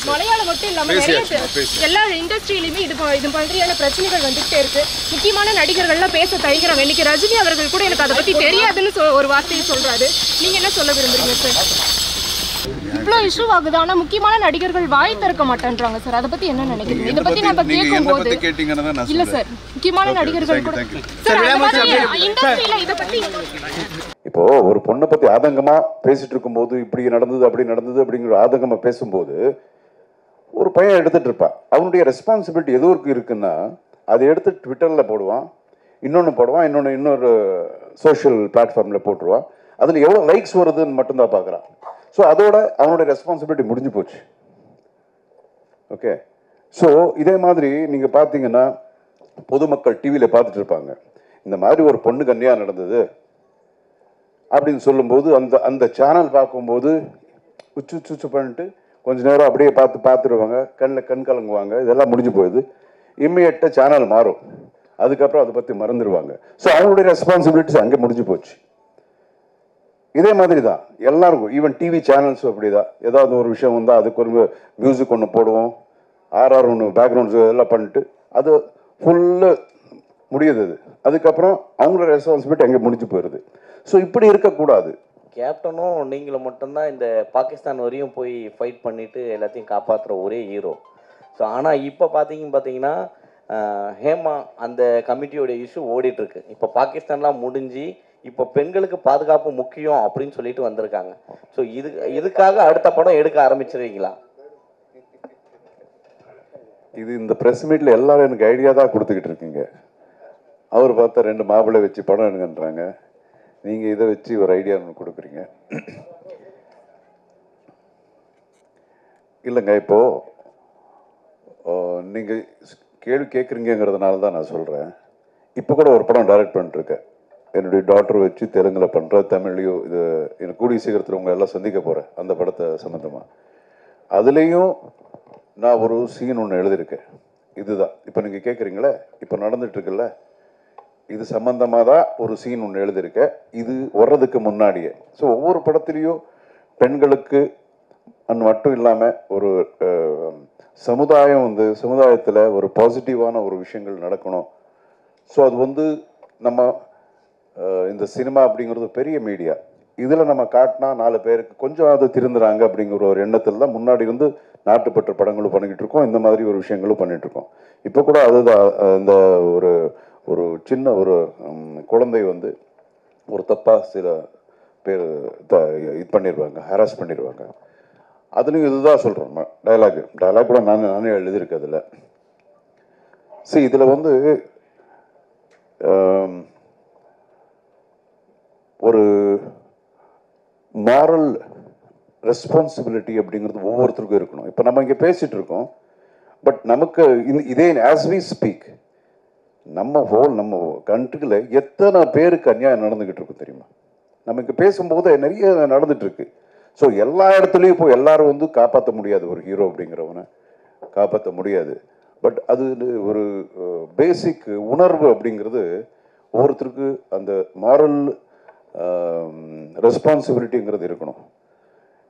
மலையாளம் மட்டும் இல்லாம நிறைய எல்லா இண்டஸ்ட்ரியிலுமே இது மாதிரியான பிரச்சனைகள் வந்துகிட்டே இருக்கு. முக்கியமான நடிகர்கள்லாம் பேச தயங்குறாங்க. இன்னைக்கு ரஜினி அவர்கள் கூட எனக்கு அதை பத்தி தெரியாதுன்னு ஒரு வார்த்தையை சொல்றாரு. நீங்க என்ன சொல்ல விரும்புறீங்க சார்? இவ்வளோ இஷ்யூ ஆகுது, ஆனா முக்கியமான நடிகர்கள் வாய் திறக்க மாட்டேன்றாங்க சார். அதை பத்தி என்ன நினைக்கிறீங்க? இதை பத்தி நம்ம கேட்கும்போது இல்ல சார், முக்கியமான நடிகர்கள் கூட இண்டஸ்ட்ரியில இதை பத்தி இப்போ ஒரு பொண்ணை பத்தி ஆதங்கமா பேசிட்டு இருக்கும்போது இப்படி நடந்தது அப்படி நடந்தது அப்படிங்கிற ஆதங்கமா பேசும்போது ஒரு பையன் எடுத்துட்டு இருப்பான். அவனுடைய ரெஸ்பான்சிபிலிட்டி எதோ இருக்குன்னா அதை எடுத்து ட்விட்டர்ல போடுவான், இன்னொன்று போடுவான், இன்னொரு சோஷியல் பிளாட்ஃபார்ம்ல போட்டுருவான். அதில் எவ்வளோ லைக்ஸ் வருதுன்னு மட்டும்தான் பார்க்குறான். ஸோ அதோட அவனுடைய ரெஸ்பான்சிபிலிட்டி முடிஞ்சு போச்சு. ஓகே, ஸோ இதே மாதிரி நீங்கள் பார்த்தீங்கன்னா பொதுமக்கள் டிவியில் பார்த்துட்டு இருப்பாங்க, இந்த மாதிரி ஒரு பொண்ணுக்கு அநியாயம் நடந்தது அப்படின்னு சொல்லும்போது அந்த சேனல் பார்க்கும்போது உச்சு பண்ணிட்டு கொஞ்ச நேரம் அப்படியே பார்த்துருவாங்க, கண் கலங்குவாங்க, இதெல்லாம் முடிஞ்சு போகுது. இம்மிடியட்டாக சேனல் மாறும், அதுக்கப்புறம் அதை பற்றி மறந்துடுவாங்க. ஸோ அவங்களுடைய ரெஸ்பான்சிபிலிட்டிஸ் அங்கே முடிஞ்சு போச்சு. இதே மாதிரி தான் எல்லாருக்கும், ஈவன் டிவி சேனல்ஸும் அப்படி தான். ஏதாவது ஒரு விஷயம் வந்தால் அதுக்கு ஒரு மியூசிக் ஒன்று போடுவோம், ஆர்ஆர் ஒன்று பேக்ரவுண்ட்ஸ் எல்லாம் பண்ணிட்டு அது ஃபுல்லாக முடியுது. அதுக்கப்புறம் அவங்களோட ரெஸ்பான்சிபிலிட்டி அங்கே முடிஞ்சு போயிடுது. ஸோ இப்படி இருக்கக்கூடாது. கேப்டனும் நீங்களும் மட்டும்தான் இந்த பாகிஸ்தான் வரையும் போய் ஃபைட் பண்ணிவிட்டு எல்லாத்தையும் காப்பாற்றுற ஒரே ஹீரோ. ஸோ ஆனால் இப்போ பார்த்தீங்கன்னா ஹேமா அந்த கமிட்டியோட இஷ்யூ ஓடிட்டுருக்கு. இப்போ பாகிஸ்தான்லாம் முடிஞ்சு இப்போ பெண்களுக்கு பாதுகாப்பு முக்கியம் அப்படின்னு சொல்லிட்டு வந்திருக்காங்க. ஸோ இதுக்காக அடுத்த படம் எடுக்க ஆரம்பிச்சிருவீங்களா? இது இந்த ப்ரெஸ் மீட்டில் எல்லாரும் எனக்கு ஐடியா தான் கொடுத்துக்கிட்டு இருக்கீங்க. அவர் பார்த்தா 2 மாப்பிள்ளை வச்சு படம் எடுங்கன்றாங்க, நீங்கள் இதை வச்சு ஒரு ஐடியா ஒன்று கொடுக்குறீங்க. இல்லைங்க, இப்போது நீங்கள் கேள்வி கேட்குறீங்கிறதுனால தான் நான் சொல்கிறேன். இப்போ கூட ஒரு படம் டைரக்ட் பண்ணிட்டுருக்கேன், என்னுடைய டாக்டர் வச்சு தெலுங்கில் பண்ணுற, தமிழ்லையும் இது எனக்கு கூடிய சீக்கிரத்தில் உங்களை எல்லாம் சந்திக்க போகிறேன் அந்த படத்தை சம்மந்தமாக. அதுலேயும் நான் ஒரு சீன் ஒன்று எழுதியிருக்கேன். இதுதான் இப்போ நீங்கள் கேட்குறீங்களே, இப்போ நடந்துகிட்ருக்குல்ல, இது சம்மந்தமாக தான் ஒரு சீன் ஒன்று எழுதியிருக்கேன். இது வர்றதுக்கு முன்னாடியே. ஸோ ஒவ்வொரு படத்துலேயும் பெண்களுக்கு மட்டும் இல்லாமல் ஒரு சமுதாயத்தில் ஒரு பாசிட்டிவான ஒரு விஷயங்கள் நடக்கணும். ஸோ அது நம்ம இந்த சினிமா அப்படிங்கிறது பெரிய மீடியா, இதில் நம்ம காட்டினா 4 பேருக்கு கொஞ்சம் அது திருந்துறாங்க அப்படிங்கிற ஒரு எண்ணத்தில் தான் முன்னாடி நாட்டுப்பற்ற படங்களும் பண்ணிக்கிட்டு இருக்கோம், இந்த மாதிரி ஒரு விஷயங்களும் பண்ணிகிட்ருக்கோம். இப்போ கூட அதுதான், இந்த ஒரு சின்ன ஒரு குழந்தை ஒரு தப்பாக சில பேர் இது பண்ணிடுவாங்க, ஹராஸ் பண்ணிடுவாங்க. அதுலேயும் இதுதான் சொல்கிறோம், டைலாக் கூட நானே எழுதியிருக்கேன் அதில். சரி, இதில் ஒரு மாரல் ரெஸ்பான்சிபிலிட்டி அப்படிங்கிறது ஒவ்வொருத்தருக்கும் இருக்கணும். இப்போ நம்ம இங்கே பேசிகிட்டு இருக்கோம், பட் நமக்கு இதே ஆஸ் வி ஸ்பீக் நம்ம கண்ட்ரியில் எத்தனை பேருக்கு அநியாயம் நடந்துக்கிட்டு இருக்கும் தெரியுமா? நம்ம இங்கே பேசும்போது நிறைய நடந்துகிட்ருக்கு. ஸோ எல்லா இடத்துலையும் இப்போ எல்லாரும் காப்பாற்ற முடியாது, ஒரு ஹீரோ அப்படிங்கிறவனை காப்பாற்ற முடியாது. பட் அது ஒரு பேசிக் உணர்வு அப்படிங்கிறது ஒவ்வொருத்தருக்கு அந்த மாரல் ரெஸ்பான்சிபிலிட்டிங்கிறது இருக்கணும்.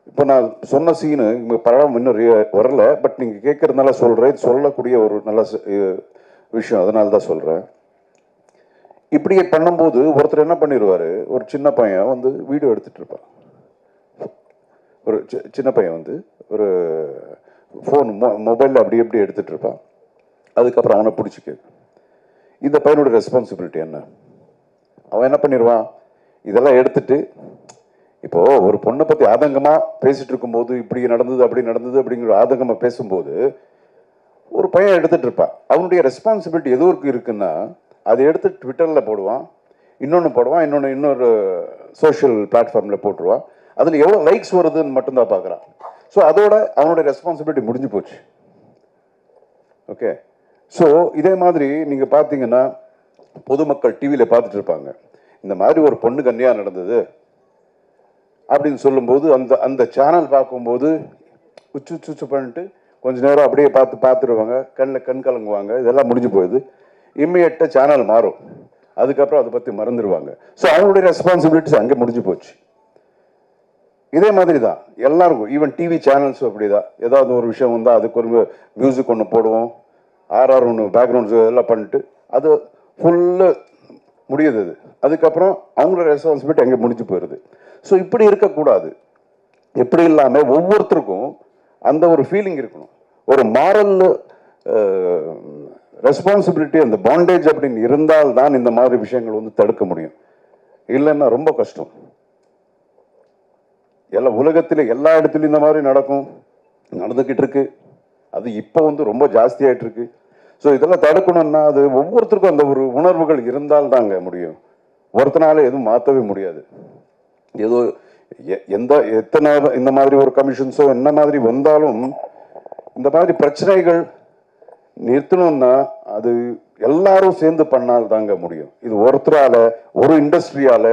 இப்போ நான் சொன்ன சீனு இங்கே படம் இன்னும் வரல, பட் நீங்கள் கேட்குறதுனால சொல்கிறேன், சொல்லக்கூடிய ஒரு நல்ல விஷயம், அதனால தான் சொல்கிறேன். இப்படியே பண்ணும்போது ஒருத்தர் என்ன பண்ணிடுவார், ஒரு சின்ன பையன் வீடியோ எடுத்துகிட்டு இருப்பான். ஒரு சின்ன பையன் ஒரு ஃபோன் மொபைலில் அப்படி எப்படி எடுத்துகிட்டு இருப்பான். அதுக்கப்புறம் அவனை பிடிச்சி கேட்கும், இந்த பையனோட ரெஸ்பான்சிபிலிட்டி என்ன? அவன் என்ன பண்ணிடுவான், இதெல்லாம் எடுத்துட்டு இப்போது ஒரு பொண்ணை பற்றி ஆதங்கமாக பேசிகிட்டு இருக்கும்போது இப்படி நடந்தது அப்படி நடந்தது அப்படிங்கிற ஆதங்கமாக பேசும்போது ஒரு பையன் எடுத்துகிட்டு இருப்பான். அவனுடைய ரெஸ்பான்சிபிலிட்டி எதோ இருக்குன்னா அதை எடுத்து ட்விட்டரில் போடுவான், இன்னொன்று போடுவான், இன்னொரு சோஷியல் பிளாட்ஃபார்மில் போட்டுருவான். அதில் எவ்வளோ லைக்ஸ் வருதுன்னு மட்டும்தான் பார்க்குறான். ஸோ அதோட அவனுடைய ரெஸ்பான்சிபிலிட்டி முடிஞ்சு போச்சு. ஓகே, ஸோ இதே மாதிரி நீங்கள் பார்த்தீங்கன்னா பொதுமக்கள் டிவியில் பார்த்துட்டு இருப்பாங்க, இந்த மாதிரி ஒரு பொண்ணுக்கு அநியாயம் நடந்தது அப்படின்னு சொல்லும்போது அந்த சேனல் பார்க்கும்போது உச்சு பண்ணிட்டு கொஞ்ச நேரம் அப்படியே பார்த்துருவாங்க, கண் கலங்குவாங்க, இதெல்லாம் முடிஞ்சு போகுது. இம்மிடியட்டாக சேனல் மாறும், அதுக்கப்புறம் அதை பற்றி மறந்துடுவாங்க. ஸோ அவங்களுடைய ரெஸ்பான்சிபிலிட்டிஸ் அங்கே முடிஞ்சு போச்சு. இதே மாதிரி தான் எல்லாருக்கும், ஈவன் டிவி சேனல்ஸும் அப்படி தான். ஏதாவது ஒரு விஷயம் வந்தால் அதுக்கு ஒரு மியூசிக் ஒன்று போடுவோம், ஆர்ஆர் ஒன்று பேக்ரவுண்ட்ஸ் இதெல்லாம் பண்ணிட்டு அது ஃபுல்லு முடியுது. அது அதுக்கப்புறம் அவங்களோட ரெஸ்பான்சிபிலிட்டி அங்கே முடிஞ்சு போயிடுது. ஸோ இப்படி இருக்கக்கூடாது. எப்படி இல்லாமல் ஒவ்வொருத்தருக்கும் அந்த ஒரு ஃபீலிங் இருக்கணும். ஒரு மாரல் ரெஸ்பான்சிபிலிட்டி, அந்த பாண்டேஜ் அப்படின்னு இருந்தால்தான் இந்த மாதிரி விஷயங்கள் வந்து தடுக்க முடியும். இல்லைன்னா ரொம்ப கஷ்டம். எல்லா உலகத்தில் எல்லா இடத்துலையும் இந்த மாதிரி நடந்துக்கிட்டு இருக்கு. அது இப்போ வந்து ரொம்ப ஜாஸ்தியாகிட்டு இருக்கு. ஸோ இதெல்லாம் தடுக்கணும்னா அது ஒவ்வொருத்தருக்கும் அந்த ஒரு உணர்வுகள் இருந்தால் தாங்க முடியும். ஒருத்தனால எதுவும் மாற்றவே முடியாது. ஏதோ எத்தனை இந்த மாதிரி ஒரு கமிஷன்ஸோ என்ன மாதிரி வந்தாலும் இந்த மாதிரி பிரச்சனைகள் நிறுத்தணும்னா அது எல்லாரும் சேர்ந்து பண்ணால் தாங்க முடியும். இது ஒருத்தரால ஒரு இண்டஸ்ட்ரியால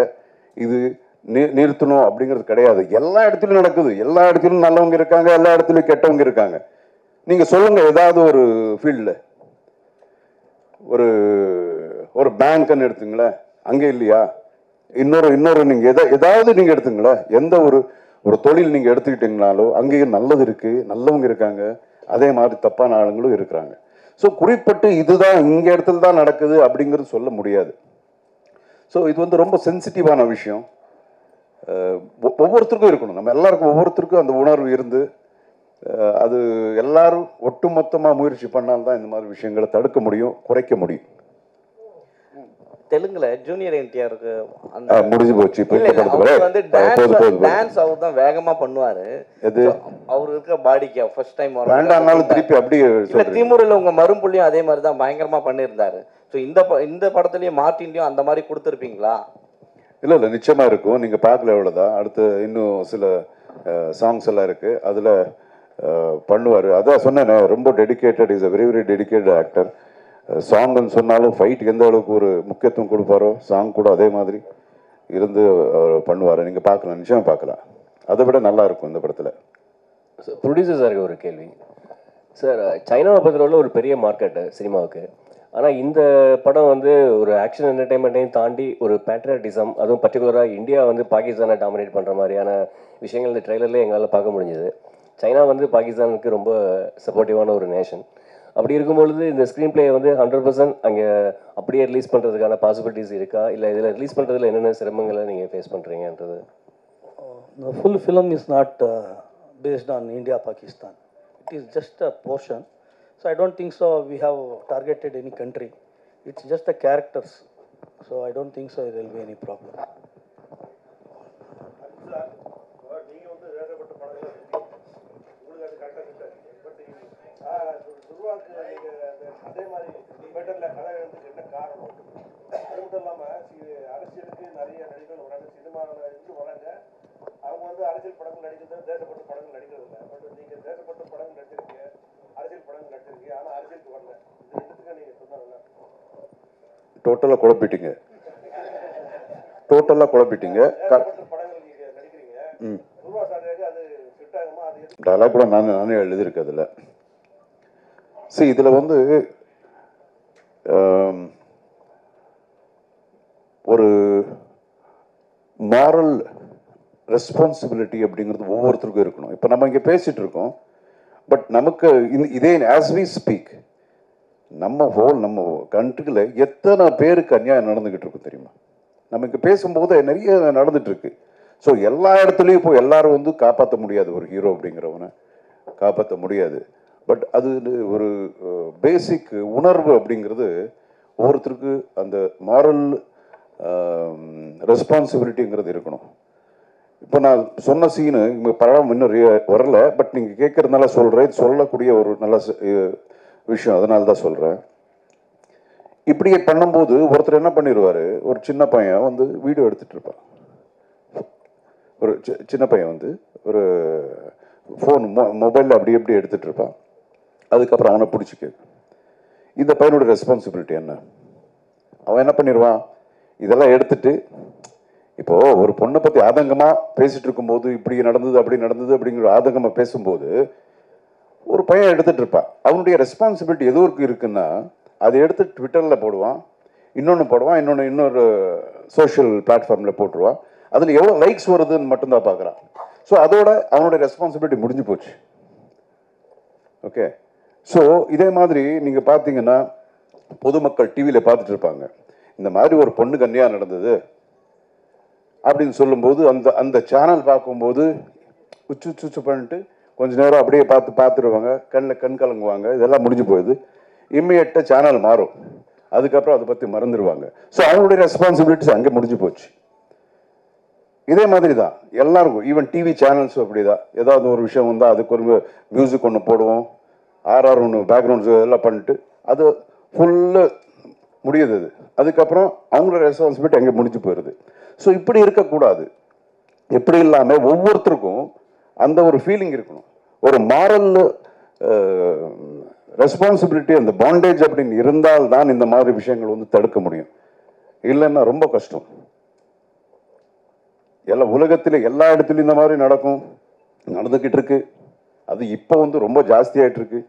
இது நிறுத்தணும் அப்படிங்கிறது கிடையாது. எல்லா இடத்துலையும் நடக்குது. எல்லா இடத்துலையும் நல்லவங்க இருக்காங்க, எல்லா இடத்துலையும் கெட்டவங்க இருக்காங்க. நீங்க சொல்லுங்க, ஏதாவது ஒரு ஃபீல்டில் ஒரு பேங்க்னு எடுத்துங்களேன், அங்கே இல்லையா? இன்னொரு நீங்க ஏதாவது நீங்க எடுத்துங்களேன், எந்த ஒரு தொழில் நீங்க எடுத்துக்கிட்டீங்கனாலும் அங்கேயும் நல்லது இருக்கு, நல்லவங்க இருக்காங்க, அதே மாதிரி தப்பான ஆளுங்களும் இருக்கிறாங்க. ஸோ குறிப்பிட்டு இதுதான் இங்க இடத்துல தான் நடக்குது அப்படிங்கிறது சொல்ல முடியாது. ஸோ இது வந்து ரொம்ப சென்சிட்டிவான விஷயம். ஒவ்வொருத்தருக்கும் இருக்கணும். நம்ம எல்லாருக்கும் ஒவ்வொருத்தருக்கும் அந்த உணர்வு இருந்து அது எல்லாரும் ஒட்டுமொத்தமாக முயற்சி பண்ணால்தான் இந்த மாதிரி விஷயங்களை தடுக்க முடியும், குறைக்க முடியும். தெலுங்குல ஜூனியர் என்டிஆருக்கு முடிஞ்சு போச்சு. வந்து டான்ஸ் அவர் தான் வேகமா பண்ணுவாரு. அவர் இருக்க பாடிக்கு ஃபர்ஸ்ட் டைம் வேண்டாம்னாலும் திருப்பி அப்படியே இல்ல, திமுறையில் உங்க மரும்புள்ளியும் அதே மாதிரி தான் பயங்கரமா பண்ணியிருந்தாரு. ஸோ இந்த படத்துலயும் மார்ட்டின்லயும் அந்த மாதிரி கொடுத்துருப்பீங்களா? இல்லை, நிச்சயமா இருக்கும். நீங்க பார்க்கல, எவ்வளோதான். அடுத்து இன்னும் சில சாங்ஸ் எல்லாம் இருக்கு, அதுல பண்ணுவார். அதான் சொன்னேன், ரொம்ப dedicated, is a very very dedicated actor. சாங்னு சொன்னாலும் ஃபைட்டுக்கு எந்த அளவுக்கு ஒரு முக்கியத்துவம் கொடுப்பாரோ சாங் கூட அதே மாதிரி இருந்து பண்ணுவார். நீங்கள் பார்க்கலாம், நிச்சயம் பார்க்கலாம். அதை விட நல்லா இருக்கும் இந்த படத்தில். ப்ரொடியூசர் சாருக்கு ஒரு கேள்வி சார். சைனாவை பொறுத்தவரை ஒரு பெரிய மார்க்கெட்டு சினிமாவுக்கு. ஆனால் இந்த படம் வந்து ஒரு ஆக்ஷன் என்டர்டைன்மெண்ட்டையும் தாண்டி ஒரு பேட்ரியாட்டிசம், அதுவும் பர்டிகுலராக இந்தியா வந்து பாகிஸ்தானை டாமினேட் பண்ணுற மாதிரியான விஷயங்கள் இந்த ட்ரெய்லர்லேயே எங்களால் பார்க்க முடிஞ்சுது. சைனா வந்து பாகிஸ்தானுக்கு ரொம்ப சப்போர்ட்டிவான ஒரு நேஷன். அப்படி இருக்கும்பொழுது இந்த ஸ்க்ரீன் பிளே வந்து 100% அங்கே அப்படியே ரிலீஸ் பண்ணுறதுக்கான பாசிபிலிட்டிஸ் இருக்கா, இல்லை இதில் ரிலீஸ் பண்ணுறதுல என்னென்ன சிரமங்களை நீங்கள் face பண்ணுறீங்கன்றது? The full film is not based on India Pakistan. It is just a portion. So I don't think so we have targeted any country. It's just the characters. So I don't think so there will be any problem. அதே மாதிரி தியேட்டர்ல கலை எழுதுறதுக்கு என்ன காரணம்? அது மட்டும் இல்லாமல் அரசியலுக்கு நிறைய நடிகர்கள் வராங்க, சினிமாவில் இருந்து வராங்க. அவங்க வந்து அரசியல் படங்கள் நடிக்கிறது, தேசப்பட்ட படங்கள் நடிக்கிறது இல்லை. பட் நீங்கள் தேசப்பட்ட படங்கள் நடிச்சிருக்கீங்க, அரசியல் படங்கள் நடிச்சிருக்கீங்க, ஆனால் அரசியலுக்கு வரல. இது ரெண்டுத்துக்கு நீங்கள் சொன்னாங்க. டோட்டலாக குழப்பிட்டீங்க. படங்கள் நீங்கள் நடிக்கிறீங்க. துருவா சாரியாக அது ஃபிட் ஆகுமா? அது டயலாக் கூட நானே எழுதியிருக்கேன் அதில். இதில் வந்து ஒரு மாரல் ரெஸ்பான்சிபிலிட்டி அப்படிங்கிறது ஒவ்வொருத்தருக்கும் இருக்கணும். இப்போ நம்ம இங்கே பேசிட்டு இருக்கோம், பட் நமக்கு இதே ஆஸ் வி ஸ்பீக் நம்ம கண்ட்ரியில் எத்தனை பேருக்கு அநியாயம் நடந்துகிட்டு இருக்கும் தெரியுமா? நம்ம இங்கே பேசும்போது நிறைய நடந்துட்டு இருக்கு. ஸோ எல்லா இடத்துலையும் இப்போ எல்லாரும் வந்து காப்பாற்ற முடியாது, ஒரு ஹீரோ அப்படிங்கிறவனை காப்பாற்ற முடியாது. பட் அது ஒரு பேசிக் உணர்வு அப்படிங்கிறது ஒவ்வொருத்தருக்கு அந்த மாரல் ரெஸ்பான்சிபிலிட்டிங்கிறது இருக்கணும். இப்போ நான் சொன்ன சீனு இங்கே படம் இன்னும் வரல, பட் நீங்கள் கேட்குறதுனால சொல்கிறேன். சொல்லக்கூடிய ஒரு நல்ல விஷயம், அதனால தான் சொல்கிறேன். இப்படியே பண்ணும்போது ஒருத்தர் என்ன பண்ணிடுவார், ஒரு சின்ன பையன் வந்து வீடியோ எடுத்துகிட்டு இருப்பான். ஒரு சின்ன பையன் வந்து ஒரு ஃபோன் மொபைலில் அப்படி எப்படி எடுத்துகிட்டு இருப்பான். அதுக்கப்புறம் அவனை பிடிச்சிக்க. இந்த பையனோட ரெஸ்பான்சிபிலிட்டி என்ன? அவன் என்ன பண்ணிடுவான், இதெல்லாம் எடுத்துட்டு இப்போது ஒரு பொண்ணை பற்றி ஆதங்கமாக பேசிகிட்டு இருக்கும்போது இப்படி நடந்தது அப்படி நடந்தது அப்படிங்கிற ஆதங்கமாக பேசும்போது ஒரு பையன் எடுத்துகிட்டு இருப்பான். அவனுடைய ரெஸ்பான்சிபிலிட்டி எதுவும் இருக்குன்னா அதை எடுத்து ட்விட்டரில் போடுவான், இன்னொன்று போடுவான், இன்னொரு சோஷியல் பிளாட்ஃபார்மில் போட்டுருவான். அதில் எவ்வளோ லைக்ஸ் வருதுன்னு மட்டும்தான் பார்க்குறான். ஸோ அதோட அவனுடைய ரெஸ்பான்சிபிலிட்டி முடிஞ்சு போச்சு. ஓகே, ஸோ இதே மாதிரி நீங்கள் பார்த்தீங்கன்னா பொதுமக்கள் டிவியில் பார்த்துட்டு இருப்பாங்க, இந்த மாதிரி ஒரு பொண்ணு கன்னியாக நடந்தது அப்படின்னு சொல்லும்போது அந்த அந்த சேனல் பார்க்கும்போது உச்சு பண்ணிட்டு கொஞ்ச நேரம் அப்படியே பார்த்துருவாங்க, கண் கலங்குவாங்க, இதெல்லாம் முடிஞ்சு போயிடுது. இம்மிடியட்டாக சேனல் மாறும், அதுக்கப்புறம் அதை பற்றி மறந்துடுவாங்க. ஸோ அவங்களுடைய ரெஸ்பான்சிபிலிட்டிஸ் அங்கே முடிஞ்சு போச்சு. இதே மாதிரி தான் எல்லாருக்கும், ஈவன் டிவி சேனல்ஸும் அப்படி தான். ஏதாவது ஒரு விஷயம் வந்தால் அதுக்கு ஒரு மியூசிக் ஒன்று போடுவோம், ஆர்ஆர் ஒன்று பேக்ரவுண்ட்ஸ் எல்லாம் பண்ணிட்டு அது ஃபுல்லு முடியுது. அது அதுக்கப்புறம் அவங்களோட ரெஸ்பான்சிபிலிட்டி அங்கே முடிஞ்சு போயிடுது. ஸோ இப்படி இருக்கக்கூடாது. எப்படி இல்லாமல் ஒவ்வொருத்தருக்கும் அந்த ஒரு ஃபீலிங் இருக்கணும், ஒரு மாரல் ரெஸ்பான்சிபிலிட்டி, அந்த பாண்டேஜ் அப்படின்னு இருந்தால் தான் இந்த மாதிரி விஷயங்கள் வந்து தடுக்க முடியும். இல்லைன்னா ரொம்ப கஷ்டம். எல்லா உலகத்தில் எல்லா இடத்துலையும் இந்த மாதிரி நடந்துக்கிட்டு இருக்கு. அது இப்போ வந்து ரொம்ப ஜாஸ்தியாகிட்டு இருக்கு.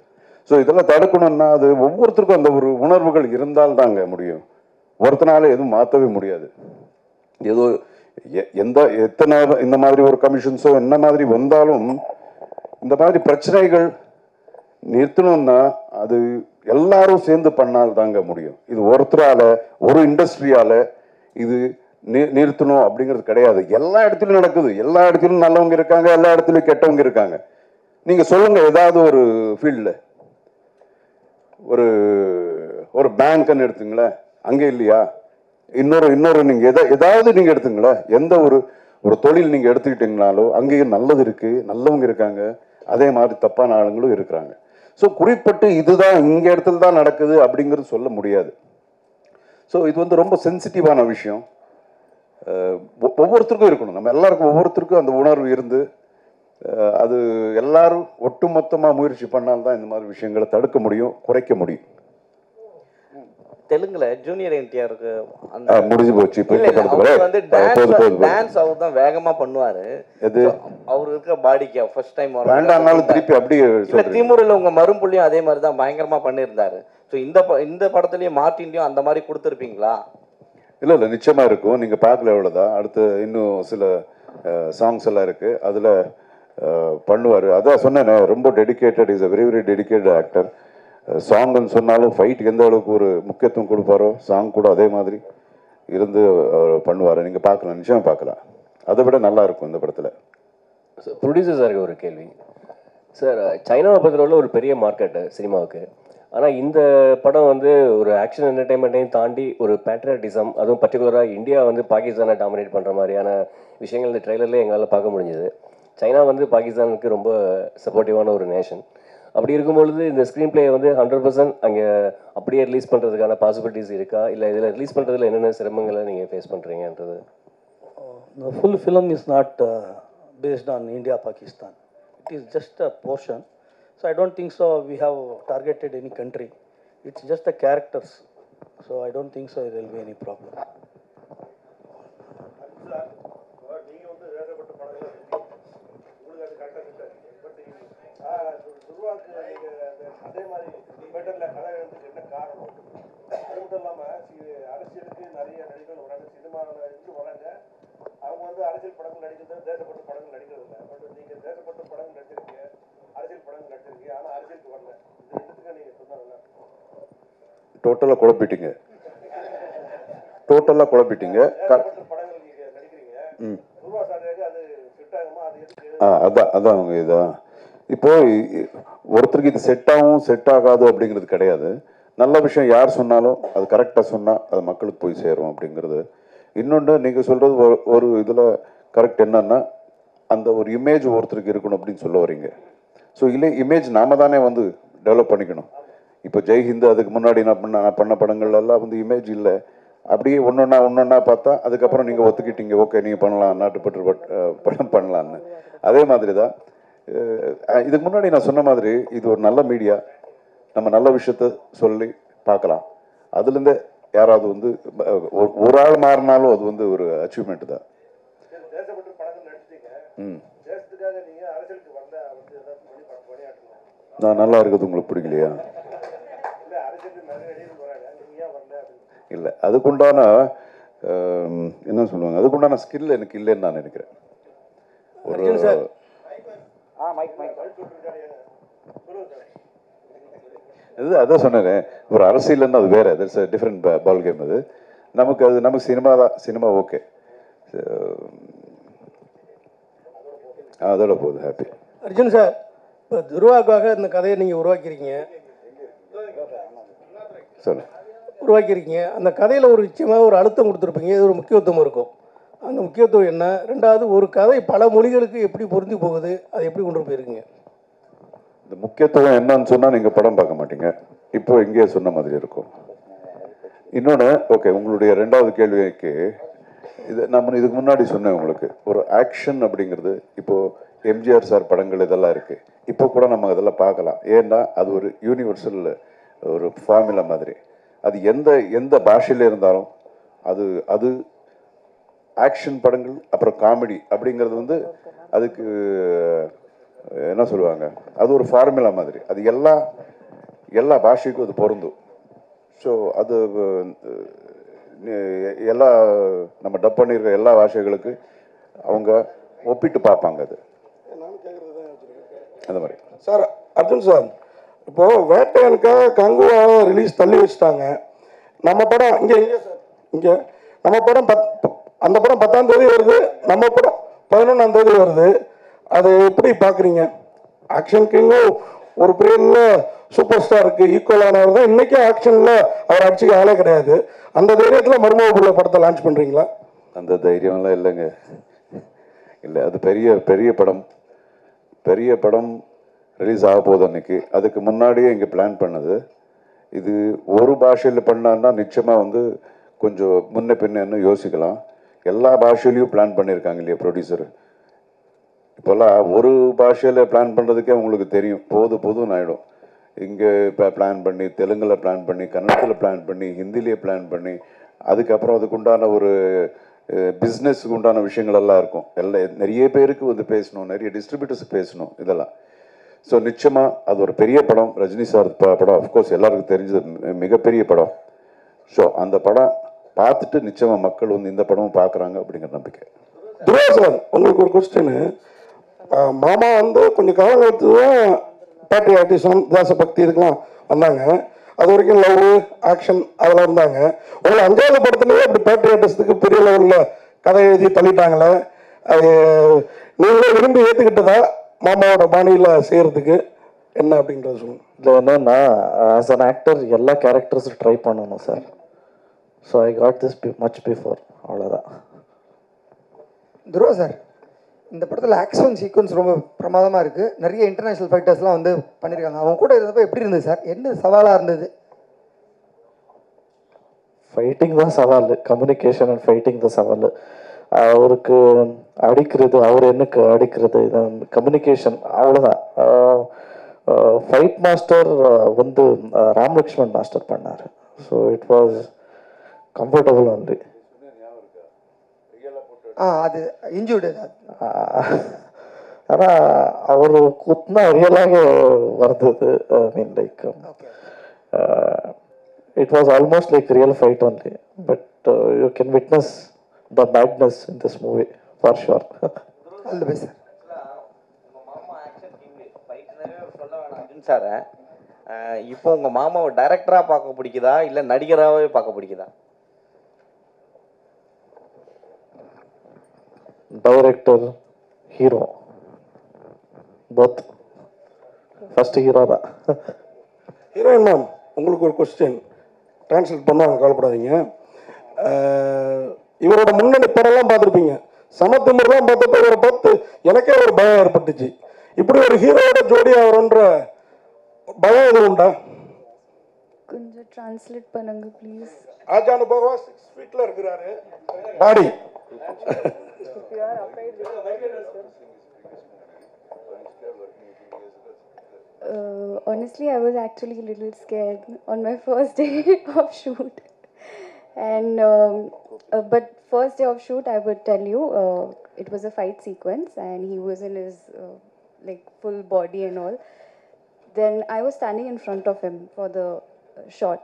ஸோ இதெல்லாம் தடுக்கணும்னா அது ஒவ்வொருத்தருக்கும் அந்த ஒரு உணர்வுகள் இருந்தால் தாங்க முடியும். ஒருத்தனால எதுவும் மாற்றவே முடியாது. ஏதோ எத்தனை இந்த மாதிரி ஒரு கமிஷன்ஸோ என்ன மாதிரி வந்தாலும் இந்த மாதிரி பிரச்சனைகள் நிறுத்தணும்னா அது எல்லாரும் சேர்ந்து பண்ணால் தாங்க முடியும். இது ஒருத்தரால ஒரு இண்டஸ்ட்ரியால இது நிறுத்தணும் அப்படிங்கிறது கிடையாது. எல்லா இடத்துலையும் நடக்குது, எல்லா இடத்துலையும் நல்லவங்க இருக்காங்க, எல்லா இடத்துலையும் கெட்டவங்க இருக்காங்க. நீங்க சொல்லுங்க, ஏதாவது ஒரு ஃபீல்டில் ஒரு ஒரு பேங்க்னு எடுத்துங்களேன், அங்கே இல்லையா? இன்னொரு நீங்க ஏதாவது நீங்க எடுத்துங்களேன், எந்த ஒரு தொழில் நீங்க எடுத்துக்கிட்டீங்கனாலும் அங்கேயும் நல்லது இருக்கு, நல்லவங்க இருக்காங்க, அதே மாதிரி தப்பான ஆளுங்களும் இருக்கிறாங்க. ஸோ குறிப்பிட்டு இதுதான் இங்க இடத்துல தான் நடக்குது அப்படிங்கிறது சொல்ல முடியாது. ஸோ இது வந்து ரொம்ப சென்சிட்டிவான விஷயம். ஒவ்வொருத்தருக்கும் இருக்கணும், நம்ம எல்லாருக்கும் ஒவ்வொருத்தருக்கும் அந்த உணர்வு இருந்து அது எல்லாரும் ஒட்டுமொத்தமாக முயற்சி பண்ணால்தான் இந்த மாதிரி விஷயங்களை தடுக்க முடியும், குறைக்க முடியும். தெலுங்குல ஜூனியர் என்டிஆருக்கு முடிஞ்சு போச்சு. வந்து டான்ஸ் அவர் தான் வேகமா பண்ணுவாரு. அவர் இருக்க பாடிக்கு ஃபர்ஸ்ட் டைம் வேண்டாம்னாலும் திருப்பி அப்படியே இல்ல, திமுறையில் உங்க மரும்புள்ளியும் அதே மாதிரி தான் பயங்கரமா பண்ணியிருந்தாரு. ஸோ இந்த படத்துலயும் மார்ட்டின்லயும் அந்த மாதிரி கொடுத்துருப்பீங்களா? இல்லை நிச்சயமா இருக்கும். நீங்க பார்க்கல, எவ்வளோதான். அடுத்து இன்னும் சில சாங்ஸ் எல்லாம் இருக்கு, அதுல பண்ணுவார். அதான் சொன்னேன், ரொம்ப dedicated, is a very very dedicated actor. சாங்னு சொன்னாலும் ஃபைட்டுக்கு எந்த அளவுக்கு ஒரு முக்கியத்துவம் கொடுப்பாரோ சாங் கூட அதே மாதிரி இருந்து பண்ணுவார். நீங்கள் பார்க்கலாம், நிச்சயமாக பார்க்கலாம். அதை விட நல்லா இருக்கும் இந்த படத்தில். ப்ரொடியூசர் சாருக்கு ஒரு கேள்வி சார். சைனாவை பொறுத்தவரையில் ஒரு பெரிய மார்க்கெட்டு சினிமாவுக்கு. ஆனால் இந்த படம் வந்து ஒரு ஆக்ஷன் என்டர்டைன்மெண்ட்டையும் தாண்டி ஒரு பேட்ரியாட்டிசம், அதுவும் பர்டிகுலராக இந்தியா வந்து பாகிஸ்தானை டாமினேட் பண்ணுற மாதிரியான விஷயங்கள் இந்த ட்ரெய்லர்லேயே எங்களால் பார்க்க முடிஞ்சது. சைனா வந்து பாகிஸ்தானுக்கு ரொம்ப சப்போர்ட்டிவான ஒரு நேஷன். அப்படி இருக்கும்பொழுது இந்த ஸ்க்ரீன் பிளே வந்து 100% அங்கே அப்படியே ரிலீஸ் பண்ணுறதுக்கான பாசிபிலிட்டிஸ் இருக்கா, இல்லை இதில் ரிலீஸ் பண்ணுறதுல என்னென்ன சிரமங்களை நீங்கள் face பண்ணுறீங்கன்றது? The full film is not based on India Pakistan. It is just a portion. So I don't think so we have targeted any country. It's just the characters. So I don't think so there will be any problem. அதே மாதிரி தியேட்டர்ல கலகிறதுக்கு என்ன காரணம்? அது மட்டும் இல்லாம அரசியலுக்கு நிறைய நடிகர்கள் வராங்க, சினிமாவில் இருந்து வராங்க. அவங்க வந்து அரசியல் படங்கள் நடிக்கிறது, தேசப்பட்ட படங்கள் நடிக்கிறது இல்லை. பட் நீங்க தேசப்பட்ட படங்கள் நடிச்சிருக்கீங்க, அரசியல் படங்கள் நடிச்சிருக்கீங்க, ஆனா அரசியலுக்கு வரல. இது ரெண்டுத்துக்கு நீங்க சொன்னாங்க. டோட்டலாக குழப்பிட்டீங்க. படங்கள் நீங்க நடிக்கிறீங்க, துருவாசாரியாக அது செட் ஆகுமா? அது அதான் அவங்க இதான். இப்போ ஒருத்தருக்கு இது செட் ஆகும் செட் ஆகாது அப்படிங்கிறது கிடையாது. நல்ல விஷயம் யார் சொன்னாலும் அது கரெக்டாக சொன்னால் அது மக்களுக்கு போய் சேரும் அப்படிங்கிறது. இன்னொன்று நீங்கள் சொல்கிறது ஒரு இதில் கரெக்ட். என்னன்னா அந்த ஒரு இமேஜ் ஒருத்தருக்கு இருக்கணும் அப்படின்னு சொல்ல வரீங்க. ஸோ இல்லை, இமேஜ் நாம தானே வந்து டெவலப் பண்ணிக்கணும். இப்போ ஜெய்ஹிந்து அதுக்கு முன்னாடி நான் பண்ண படங்கள்லாம் வந்து இமேஜ் இல்லை. அப்படியே ஒன்றொன்னா பார்த்தா அதுக்கப்புறம் நீங்கள் ஒத்துக்கிட்டீங்க, ஓகே நீங்கள் பண்ணலாம், நாட்டுப்பற்று படம் பண்ணலான்னு. அதே மாதிரி தான் இதுக்கு முன்னாடி நான் சொன்ன மாதிரி இது ஒரு நல்ல மீடியா, நம்ம நல்ல விஷயத்த சொல்லி பார்க்கலாம். அதுலேருந்து யாராவது வந்து ஒரு ஆள் மாறினாலும் அது வந்து ஒரு அச்சீவ்மெண்ட் தான். நான் நல்லா இருக்குது உங்களுக்கு பிடிக்கலையா? இல்லை, அதுக்குண்டான என்ன சொல்லுவாங்க, அதுக்குண்டான ஸ்கில் எனக்கு இல்லைன்னு நான் நினைக்கிறேன். ஒரு இது அதான் சொன்னேன், ஒரு அரசியல்னா அது வேற, that's a different ball game. அது நமக்கு சினிமா தான், சினிமா ஓகே, அதோட போகுது. ஹாப்பி. அர்ஜுன் சார், இப்போ துருவாக்காக இந்த கதையை நீங்கள் உருவாக்கியிருக்கீங்க, அந்த கதையில் ஒரு நிச்சயமாக ஒரு அழுத்தம் கொடுத்துருப்பீங்க, இது ஒரு முக்கியத்துவம் இருக்கும். அந்த முக்கியத்துவம் என்ன? ரெண்டாவது, ஒரு கதை பல மொழிகளுக்கு எப்படி பொருந்தி போகுது, அதை எப்படி கொண்டு போயிருக்கீங்க? இந்த முக்கியத்துவம் என்னன்னு சொன்னால் நீங்கள் படம் பார்க்க மாட்டீங்க, இப்போ இங்கே சொன்ன மாதிரி இருக்கும். இன்னொன்று, ஓகே, உங்களுடைய ரெண்டாவது கேள்விக்கு நம்ம இதுக்கு முன்னாடி சொன்னேன் உங்களுக்கு, ஒரு ஆக்ஷன் அப்படிங்கிறது இப்போது எம்ஜிஆர் சார் படங்கள் இதெல்லாம் இருக்குது, இப்போ கூட நம்ம அதெல்லாம் பார்க்கலாம். ஏன்னா அது ஒரு யூனிவர்சல் ஒரு ஃபார்முலா மாதிரி. அது எந்த பாஷையில் இருந்தாலும் அது ஆக்ஷன் படங்கள், அப்புறம் காமெடி அப்படிங்கிறது அதுக்கு என்ன சொல்லுவாங்க, அது ஒரு ஃபார்முலா மாதிரி. அது எல்லா பாஷைக்கும் அது பொருந்தும். ஸோ அது எல்லா நம்ம டப் பண்ணியிருக்க எல்லா பாஷைகளுக்கு அவங்க ஒப்பிட்டு பார்ப்பாங்க. அது அந்த மாதிரி. சார், அர்ஜுன் சார், இப்போது வேட்டையனுக்காக கங்குவாவை ரிலீஸ் தள்ளி வச்சுட்டாங்க. நம்ம படம் இங்கே நம்ம படம் அந்த படம் 10ஆம் தேதி வருது, நம்ம படம் 11ஆம் தேதி வருது. அதை எப்படி பார்க்குறீங்க? ஆக்ஷன் கிங்கும் ஒரு பீரியடில் சூப்பர் ஸ்டாருக்கு ஈக்குவலானவர் தான், இன்றைக்கும் ஆக்ஷனில் அவர் அடிச்சுக்க ஆளே கிடையாது. அந்த தைரியத்தில் மர்மபுள்ள படத்தை லான்ச் பண்ணுறீங்களா? அந்த தைரியம்லாம் இல்லைங்க, இல்லை. அது பெரிய படம் ரிலீஸ் ஆக போகுது அன்னைக்கு. அதுக்கு முன்னாடியே இங்கே பிளான் பண்ணது. இது ஒரு பாஷையில் பண்ணான்னா நிச்சயமாக கொஞ்சம் முன்ன பின்னு யோசிக்கலாம். எல்லா பாஷையிலையும் பிளான் பண்ணியிருக்காங்க இல்லையா ப்ரொடியூசர். இப்போல்லாம் ஒரு பாஷையில் பிளான் பண்ணுறதுக்கே உங்களுக்கு தெரியும், போதும்னு ஆகிடும். இங்கே இப்போ பிளான் பண்ணி, தெலுங்கில் பிளான் பண்ணி, கன்னடத்தில் பிளான் பண்ணி, ஹிந்திலேயே பிளான் பண்ணி, அதுக்கப்புறம் அதுக்குண்டான ஒரு பிஸ்னஸுக்கு உண்டான விஷயங்கள் எல்லாம் இருக்கும். நிறைய பேருக்கு பேசணும், நிறைய டிஸ்ட்ரிபியூட்டர்ஸ் பேசணும், இதெல்லாம். ஸோ நிச்சயமாக அது ஒரு பெரிய படம். ரஜினி சார் படம் அஃப்கோர்ஸ் எல்லாருக்கும் தெரிஞ்சது, மிகப்பெரிய படம். ஸோ அந்த படம் பார்த்துட்டு நிச்சயமாக மக்கள் இந்த படமும் பார்க்குறாங்க அப்படிங்கிற நம்பிக்கை. துரா சார், உங்களுக்கு ஒரு கொஸ்டின். மாமா கொஞ்சம் காலங்காலத்து தான் பேட்ரியாட்டிசம், தேசபக்தி இதுக்கெல்லாம் வந்தாங்க. அது வரைக்கும் லவ், ஆக்ஷன் அதெல்லாம் இருந்தாங்க. உங்களை 5வது படத்துலேயே அப்படி பேட்ரியாட்டிசத்துக்கு பெரிய லெவலில் கதை எழுதி தள்ளிட்டாங்களே, அது நீங்களே விரும்பி ஏற்றுக்கிட்டதா மாமாவோட பாணியில் செய்கிறதுக்கு என்ன அப்படின்றத சொல்லுங்கள். இதில் என்னன்னா, ஆஸ் அன் ஆக்டர் எல்லா கேரக்டர்ஸும் ட்ரை பண்ணணும் sir. So I got this much before, அவ்வளோதான். துருவா சார், இந்த படத்தில் ஆக்ஷன் சீக்வன்ஸ் ரொம்ப பிரமாதமாக இருக்குது. நிறைய இன்டர்நேஷ்னல் ஃபைட்டர்ஸ்லாம் பண்ணியிருக்காங்க. அவங்க கூட இருந்தப்போ எப்படி இருந்தது சார்? என்ன சவாலாக இருந்தது? ஃபைட்டிங் தான் சவால், கம்யூனிகேஷன் அண்ட் ஃபைட்டிங் தான் சவால். அவருக்கு அடிக்கிறது, அவர் எனக்கு அடிக்கிறது, இது கம்யூனிகேஷன், அவ்வளோதான். Fight master Ram Lakshman master பண்ணார். So it was comfortable only. அது இன்ஜூர்டு. ஆனால் அவர் குத்துனா ரியலாக வந்தது. I mean like it was almost like real fight only. But you can witness the madness in this movie for sure. All the best sir. உங்க மாமா action king ஃபைட்னவே சொல்ல வேணாம் அர்ஜுன் சார். இப்போ உங்க மாமாவை டைரக்டரா பார்க்க பிடிக்குதா இல்ல நடிகராகவே பார்க்க பிடிக்குதா? Director, hero, both. First hero தான். ஹீரோயின் மேம், உங்களுக்கு ஒரு கொஸ்டின் டிரான்ஸ்லேட் பண்ணுவாங்க, கவலைப்படாதீங்க. இவரோட முன்னணி படம்லாம் பார்த்துருப்பீங்க. சமத்துமர்லாம் பார்த்தப்ப இவரை பார்த்து எனக்கே ஒரு பயம் ஏற்பட்டுச்சு. இப்படி ஒரு ஹீரோட ஜோடி ஆகிறோன்ற பயம் எதுவும் உண்டா? கொஞ்சம் டிரான்ஸ்லேட் பண்ணுங்க ப்ளீஸ். ஆஜானுபாவா 6 ஃபீட்ல இருக்கிறாரு பாடி. Honestly, I was actually a little scared on my first day of shoot. And but first day of shoot, I would tell you, it was a fight sequence and he was in his like full body and all. Then I was standing in front of him for the shot,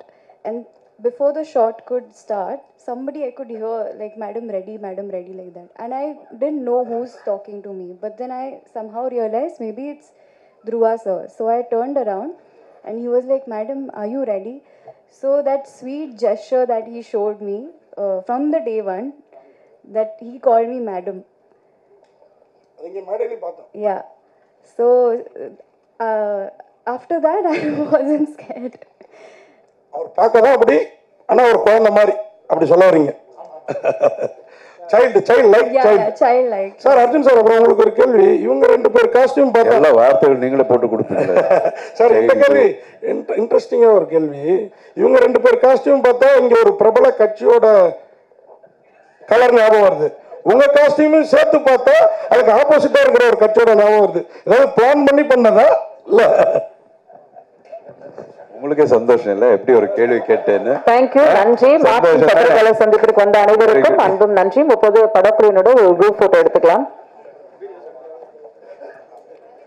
and before the shot could start, somebody I could hear like madam ready like that, and I didn't know who's talking to me, but then I somehow realized maybe it's Dhruva sir. So I turned around and he was like, madam, are you ready? So that sweet gesture that he showed me from the day one, that he called me madam. Yeah. So after that I wasn't scared. அவர் பார்க்க தான் அப்படி, ஆனால் ஒரு குழந்தை மாதிரி அப்படி சொல்ல வரீங்க. Child like. Sir Arjun sir, அப்புறம் உங்களுக்கு ஒரு கேள்வி. இவங்க 2 பேர் காஸ்டியூம் பார்த்தா எல்லா வார்த்தைகள் நீங்களே போட்டு கொடுப்பீங்க சார். இந்த கேள்வி இன்ட்ரெஸ்டிங்காக ஒரு கேள்வி. இவங்க 2 பேர் காஸ்டியூம் பார்த்தா இங்கே ஒரு பிரபல கட்சியோட கலர் ஞாபகம் வருது. உங்க காஸ்டியூமும் சேர்த்து பார்த்தா அதுக்கு ஆப்போசிட்டா இருக்கிற ஒரு கட்சியோட ஞாபகம் வருது. ஏதாவது பிளான் பண்ணி பண்ணதா இல்ல? உங்களுக்கே சந்தோஷம் இல்லை எப்படி ஒரு கேள்வி கேட்டேன்னு? தேங்க்யூ, நன்றி. பத்திரிகையாளர் சந்திப்பிற்கு வந்த அனைவருக்கும் அன்பும் நன்றி. 30 படக்குழுவினோட ஒரு குரூப் போட்டோ எடுத்துக்கலாம்.